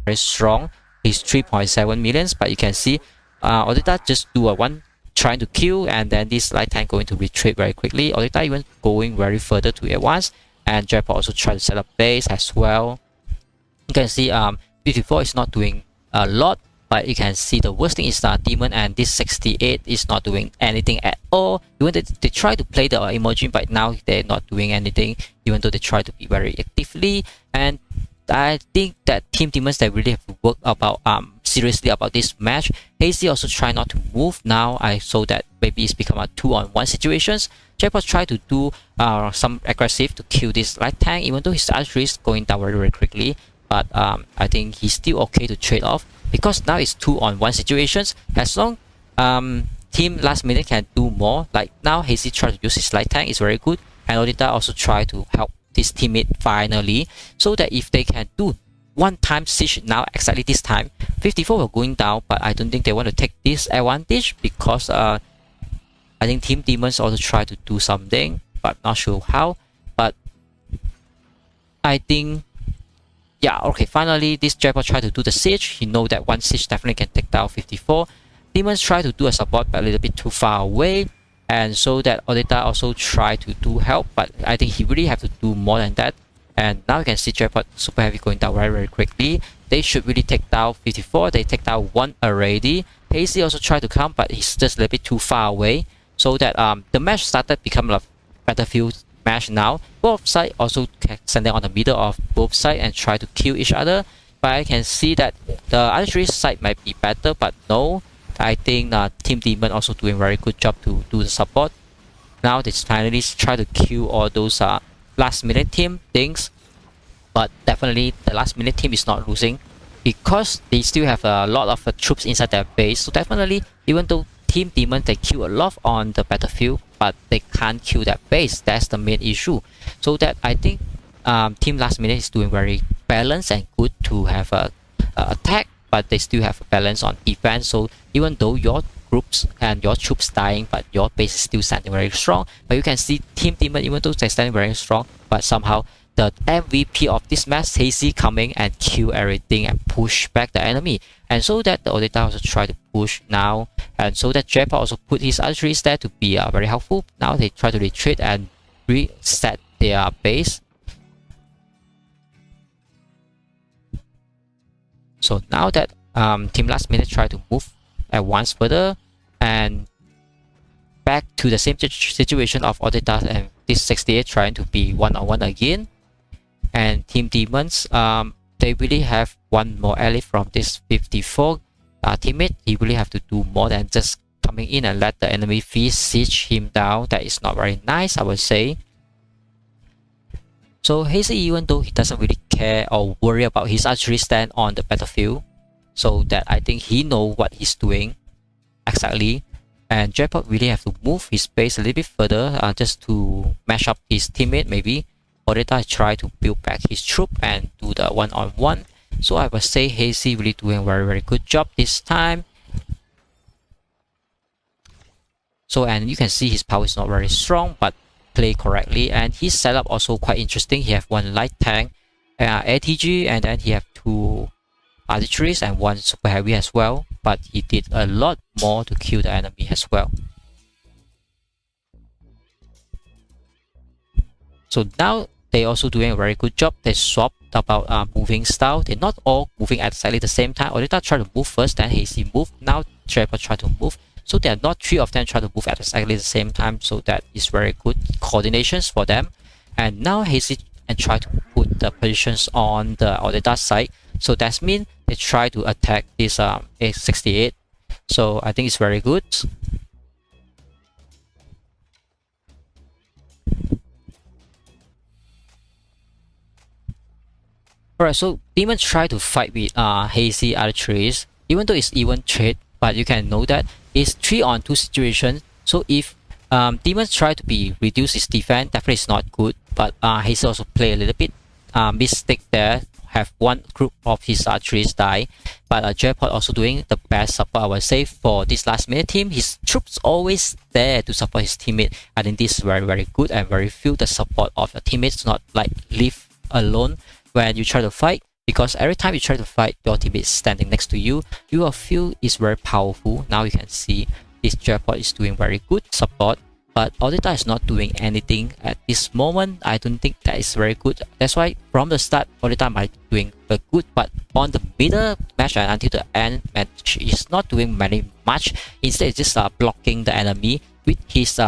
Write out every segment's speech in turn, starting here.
very strong. He's 3.7 millions, but you can see Odita just do a one trying to kill, and then this light tank going to retreat very quickly. Odita even going very further to advance, and Jaipur also try to set up base as well. You can see 54 is not doing a lot, but you can see the worst thing is that Demon and this 68 is not doing anything at all. Even they try to play the emoji, but now they're not doing anything, even though they try to be very actively. And I think that Team Demons, they really have to work about seriously about this match. Hazy also try not to move. Now I saw that maybe it's become a 2-on-1 situations. Jaipur try to do some aggressive to kill this light tank, even though his archery is going down very, very quickly. But I think he's still okay to trade off, because now it's 2-on-1 situations. As long team last minute can do more, like now Hazy try to use his light tank is very good, and Odita also try to help this teammate finally, so that if they can do one-time siege now exactly this time, 54 were going down, but I don't think they want to take this advantage, because I think Team Demons also try to do something, but not sure how. But I think, yeah, okay, finally this Jaipur try to do the siege. He know that one siege definitely can take down 54. Demons try to do a support, but a little bit too far away, and so that Odita also try to do help, but I think he really have to do more than that. And now you can see Jaipur super heavy going down very, very quickly. They should really take down 54. They take down one already. Hazy also tried to come, but he's just a little bit too far away, so that the match started become a battlefield match now. Both sides also standing on the middle of both sides and try to kill each other. But I can see that the archery side might be better, but no. I think Team Demon also doing very good job to do the support. Now they finally try to kill all those last minute team things, but definitely the last minute team is not losing, because they still have a lot of troops inside their base. So definitely, even though Team Demon they kill a lot on the battlefield, but they can't kill that base. That's the main issue. So that I think Team Last Minute is doing very balanced and good to have a attack, but they still have a balance on defense. So even though your groups and your troops dying, but your base is still standing very strong. But you can see Team Demon, even though they're standing very strong, but somehow the MVP of this match, Hazy, coming and kill everything and push back the enemy. And so that the Odita also try to push now, and so that Jaipur also put his archeries there to be very helpful. Now they try to retreat and reset their base. So now that Team Last Minute try to move advance further and back to the same situation of Odita and this 68 trying to be one-on-one again. And Team Demons, they really have one more ally from this 54 teammate. He really have to do more than just coming in and let the enemy siege him down. That is not very nice, I would say. So Hazy, even though he doesn't really care or worry about his archery stand on the battlefield, so that I think he know what he's doing exactly. And Jaipur really have to move his base a little bit further just to mash up his teammate maybe. Odita try to build back his troop and do the one-on-one. So I would say Hazy really doing a very, very good job this time. So, and you can see his power is not very strong, but play correctly, and his setup also quite interesting. He have one light tank, ATG, and then he have two archeries and one super heavy as well, but he did a lot more to kill the enemy as well. So now they also doing a very good job. They swapped about moving style. They're not all moving at exactly the same time. Odita try to move first, then Hazy move. Now Jaipur try to move. So they are not three of them try to move at exactly the same time. So that is very good coordinations for them. And now Hazy and try to put the positions on the Odita side. So that means they try to attack this A68. So I think it's very good. Alright, so Demons try to fight with Hazy archeries, even though it's even trade, but you can know that it's 3-on-2 situation. So if Demons try to reduce his defense, definitely it's not good. But Hazy also play a little bit mistake there, have one group of his archeries die. But Jaipur also doing the best support, I would say, for this last minute team. His troops always there to support his teammate. I think this is very, very good and very feel the support of your teammates, not like leave alone when you try to fight. because every time you try to fight, your teammate is standing next to you. You will feel it's very powerful. Now you can see this Warpath is doing very good support, but Audita is not doing anything at this moment. I don't think that is very good. That's why from the start, Audita might be doing very good, but on the middle match and until the end match, is not doing very much. Instead, it's just blocking the enemy with his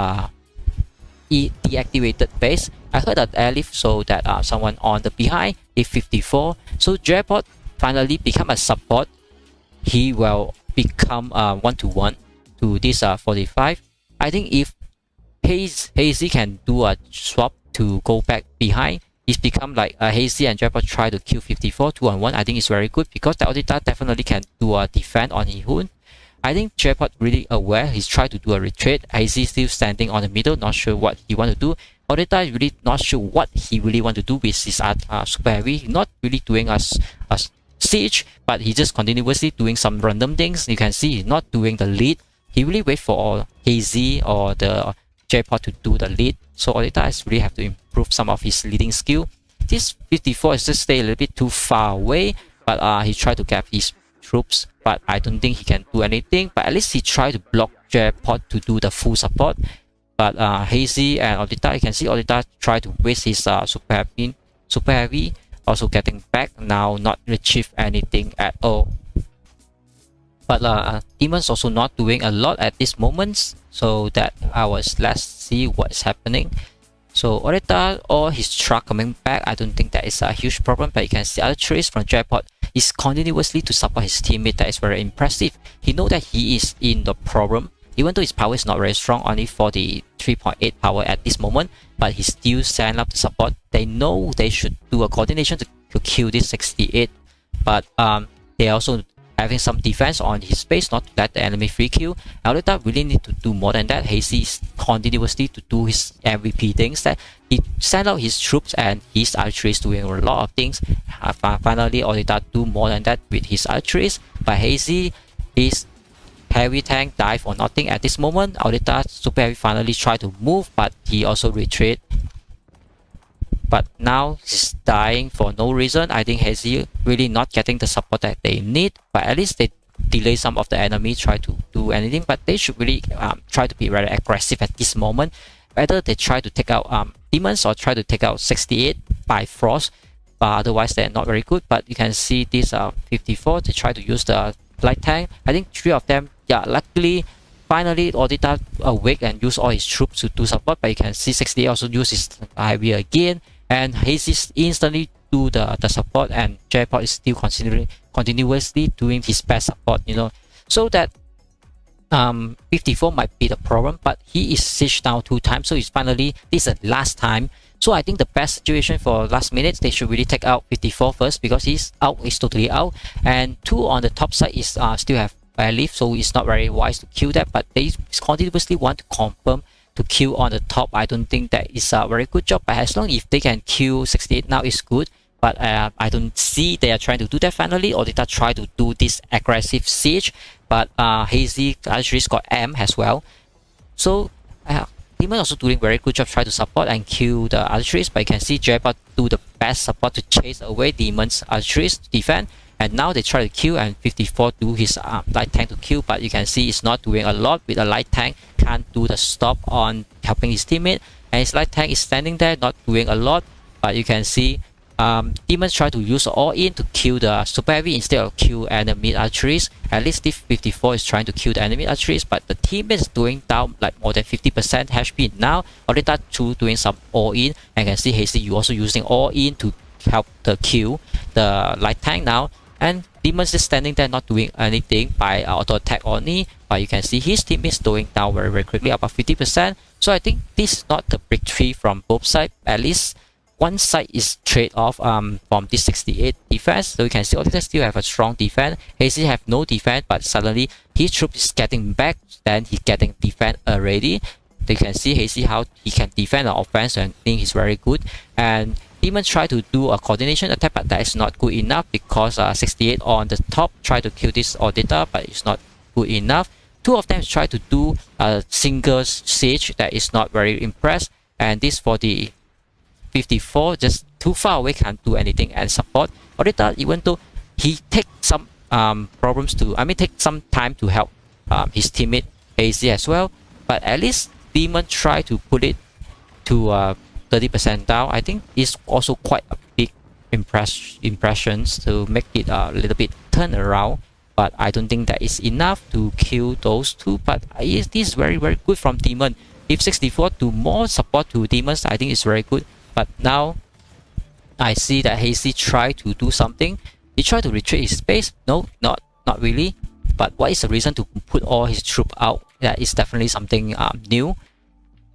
deactivated base. I heard that lilith so that someone on the behind is 54. So Warpath finally become a support. He will become 1-to-1 to this 45. I think if Hazy can do a swap to go back behind, it's become like Hazy and Warpath try to kill 54 2-on-1. I think it's very good because the Audita definitely can do a defense on his own. I think Warpath really aware. He's trying to do a retreat. Hazy still standing on the middle, not sure what he want to do. Audita is really not sure what he really want to do with his super heavy. He's not really doing a siege, but he just continuously doing some random things. You can see he's not doing the lead. He really wait for Hazy or the Warpath to do the lead. So Audita is really have to improve some of his leading skill. This 54 is just stay a little bit too far away, but he tried to get his troops, but I don't think he can do anything. But at least he tried to block Warpath to do the full support. But Hazy and Audita, you can see Audita try to waste his super heavy, also getting back now, not achieve anything at all. But Demon's also not doing a lot at this moment, so that let's see what's happening. So Audita or his truck coming back, I don't think that is a huge problem, but you can see other trace from Warpath is continuously to support his teammate. That is very impressive. He know that he is in the problem, even though his power is not very strong, only 43.8 power at this moment, but he still stand up to support. They know they should do a coordination to kill this 68, but they also having some defense on his base, not to let the enemy free kill. Audita really need to do more than that. Hazy is continuously to do his MVP things, that he send out his troops and his archery is doing a lot of things. Finally, Audita do more than that with his archeries, but Hazy is heavy tank die for nothing at this moment. Audita super heavy finally try to move, but he also retreat. But now he's dying for no reason. I think Hazy really not getting the support that they need, but at least they delay some of the enemy try to do anything. But they should really try to be very aggressive at this moment. Whether they try to take out demons or try to take out 68 by frost, otherwise they're not very good. But you can see this 54, they try to use the light tank. I think 3 of them, yeah, luckily finally Audita awake and use all his troops to do support. But you can see 68 also use his heavy again, and Hazy instantly do the support, and Warpath is still continuously doing his best support, you know. So that 54 might be the problem, but he is sieged down 2 times, so it's finally, this is the last time. So I think the best situation for last minute, they should really take out 54 first, because he's out, he's totally out, and 2 on the top side is still have lilith, so it's not very wise to kill that, but they continuously want to confirm to kill on the top. I don't think that is a very good job, but as long if they can kill 68 now is good. But I don't see they are trying to do that finally, or they try to do this aggressive siege. But Hazy actually got M as well. So Demon also doing very good job trying to support and kill the archeries, but you can see Warpath do the best support to chase away Demon's archeries to defend. And now they try to kill, and 54 do his light tank to kill, but you can see it's not doing a lot with a light tank. Can't do the stop on helping his teammate, and his light tank is standing there not doing a lot. But you can see Demons try to use all in to kill the super heavy instead of kill enemy archeries. At least if 54 is trying to kill the enemy archeries, but the teammate is doing down like more than 50% HP now. Audita 2 doing some all in, and you can see Hazy you also using all in to help the kill the light tank now. And Demon's just standing there not doing anything by auto attack only, but you can see his team is going down very quickly, about 50%. So I think this is not the victory from both sides. At least one side is trade off from this 68 defense. So you can see Audita still have a strong defense. Hazy have no defense, but suddenly his troop is getting back, then he's getting defense already. You can see Hazy how he can defend the offense, and I think he's very good. And Demon try to do a coordination attack, but that is not good enough, because 68 on the top try to kill this Audita, but it's not good enough. 2 of them try to do a single siege, that is not very impressed. And this for the 54 just too far away, can't do anything and support. Odita, even though he take some take some time to help his teammate AZ as well, but at least Demon try to put it to 30% down. I think it's also quite a big impressions to make it a little bit turn around, but I don't think that is enough to kill those two. But it is very good from Demon. If 64 to more support to Demons, I think it's very good. But now I see that Hazy try to do something. He tried to retreat his space. No, not really. But what is the reason to put all his troop out? That is definitely something new.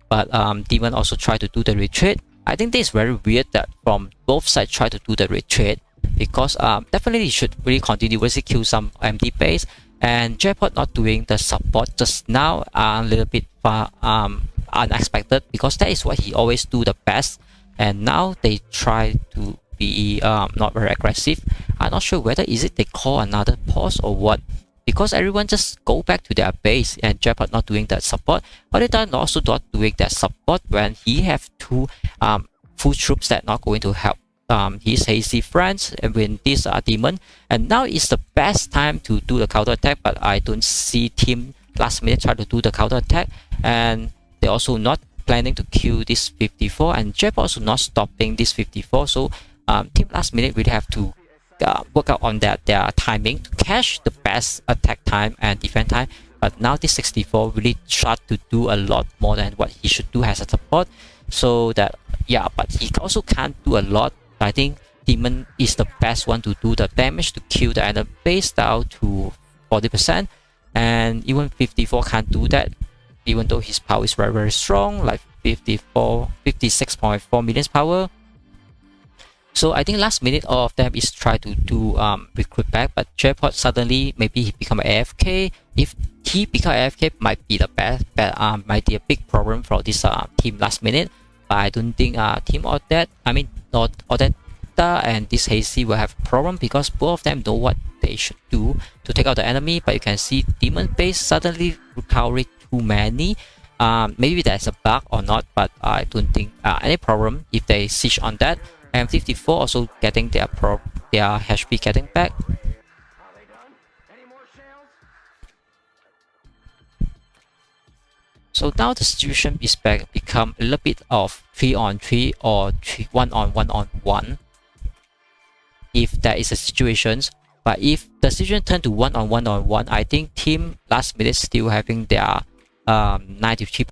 But Demon also tried to do the retreat. I think this is very weird that from both sides try to do the retreat, because definitely he should really continuously kill some empty base. And Jaipot not doing the support just now a little bit unexpected, because that is what he always do the best. And now they try to be not very aggressive. I'm not sure whether is it they call another pause or what, because everyone just go back to their base and Jaipot not doing that support. Odita also not doing that support when he have two full troops that not going to help his Hazy friends and when these are Demon. And now is the best time to do the counter attack, but I don't see team last minute try to do the counter attack, and they also not planning to kill this 54, and Jaipot also not stopping this 54. So team last minute really have to work out on their timing to catch the best attack time and defense time. But now this 64 really tried to do a lot more than what he should do as a support. So that, yeah, but he also can't do a lot. I think Demon is the best one to do the damage to kill the enemy base down to 40%, and even 54 can't do that, even though his power is very strong, like 56.4 million power. So I think last minute all of them is try to do recruit back, but Jaipot suddenly maybe he become AFK. If he become AFK, might be the might be a big problem for this team last minute. But I don't think team Odette, Odetta and this Hazy will have a problem, because both of them know what they should do to take out the enemy. But you can see Demon base suddenly recovering too many. Maybe there's a bug or not, but I don't think any problem if they siege on that. And 54 also getting their HP getting back. So now the situation is become a little bit of 3-on-3 or 1-on-1-on-1 if there is a situation. But if the situation turn to 1-on-1-on-1, I think team last minute still having their 93%